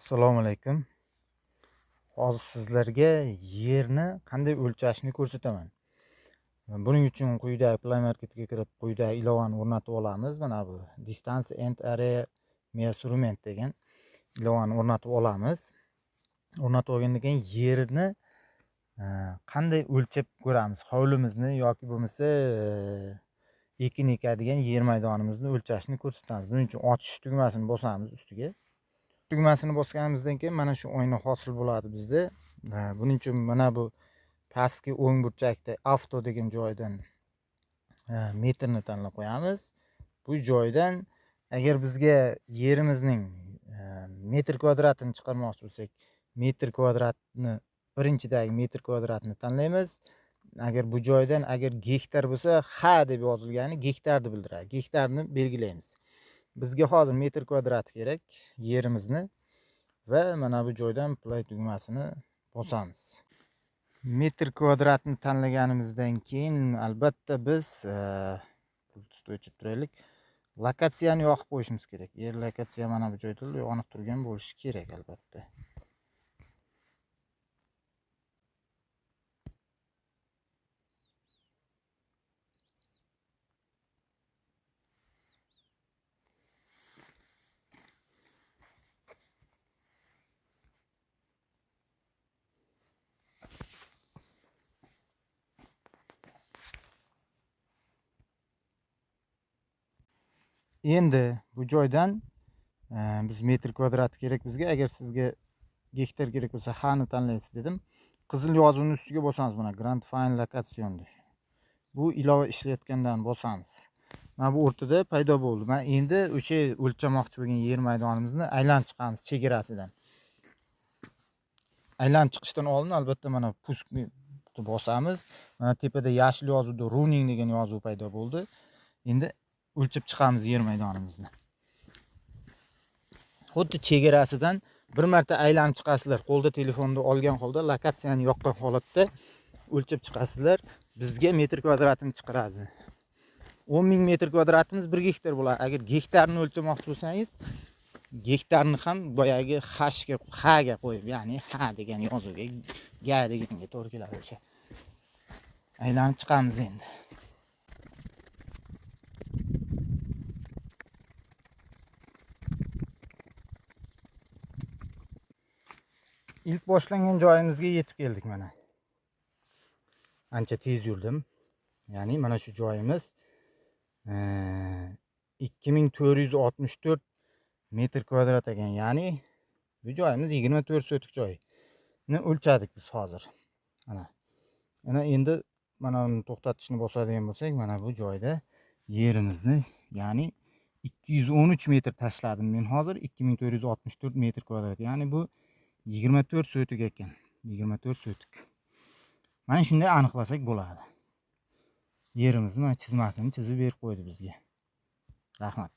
Assalomu alaykum. Hozir sizlarga yerni qanday o'lchashni ko'rsataman. Buning uchun quyidagi Play Marketga kirib, quyidagi ilovani o'rnatib olamiz. Mana bu Distance and Area Measurement degan ilovani o'rnatib olamiz. O'rnatib olgandan keyin yerni qanday o'lchab ko'ramiz. Hovlimizni yoki bo'lmasa ekin ekadigan yer maydonimizni o'lchashni ko'rsatamiz. Buning uchun ochish tugmasini bosamiz ustiga. Tugmasini bosganimizdan keyin mana shu oyna hosil bo'ladi bizda. Buning uchun mana bu pastki o'ng burchakda avto degan joydan metrni tanlab qo'yamiz. Bu joydan agar bizga yerimizning metr kvadratini chiqarmoqchi bo'lsak, metr kvadratni birinchidagi metr kvadratni tanlaymiz. Agar bu joydan gektar bo'lsa, ha deb yozilgani gektarni bildiradi. Gektarni belgilaymiz. Bizga hozir metr kvadrat kerak yerimizni va mana bu joydan play tugmasini bosamiz. Metr kvadratni tanlaganimizdan keyin albatta biz o'chirib turaylik. Lokatsiyani yoqib qo'yishimiz kerak. Yer lokatsiya mana bu joyda yonib turgan bo'lishi kerak albatta. Endi bu joydan biz metr kvadrat kerak bizga. Agar sizga gektar kerak bo'lsa, ha ni tanlaysiz dedim. Qizil yozuvni ustiga bosamiz buni. Grand Find Location. Bu ilova ishlayotgandan bosamiz. Mana bu o'rtada paydo bo'ldi. Men endi o'sha o'lchamoqchi bo'lgan yer maydonimizni aylanib chiqamiz chegarasidan. Aylanib chiqishdan oldin albatta mana puskni bosamiz. Mana tepada yashil yozuvda running degan yozuv paydo bo'ldi. Endi o'lchab chiqamiz yer maydonimizni. Xuddi chegarasidan bir marta aylanib chiqasizlar. Qo'lda telefonni olgan holda lokatsiyani yoqqan holatda o'lchab chiqasizlar. Bizga metr kvadratini chiqaradi. 10.000 metr kvadratimiz 1 gektar bo'ladi. Agar gektarni o'lchamoqchi bo'lsangiz, gektarni ham boyagi ha ga qo'yib, ya'ni ha degan yozuvga, ga deganga to'g'ri keladi o'sha. Aylanib chiqamiz endi. İlk boshlangan joyimizga yetib keldik mana. Ancha tez yurdim. Ya'ni mana shu joyimiz 2464 metr kvadrat ekan. Ya'ni bu joyimiz 24 sotik joyni o'lchadik biz hozir. Ana endi mana uni to'xtatishni bosadigan bo'lsak, mana bu joyda yerimizni, ya'ni 213 metr tashladim men hozir. 2464 metr kvadrat. Ya'ni bu 24 sotik ekan. 24 sotik. Mana shunday aniqlasak bo'ladi. Yerimizni chizmasini chizib berib qo'ydi bizga. Rahmat.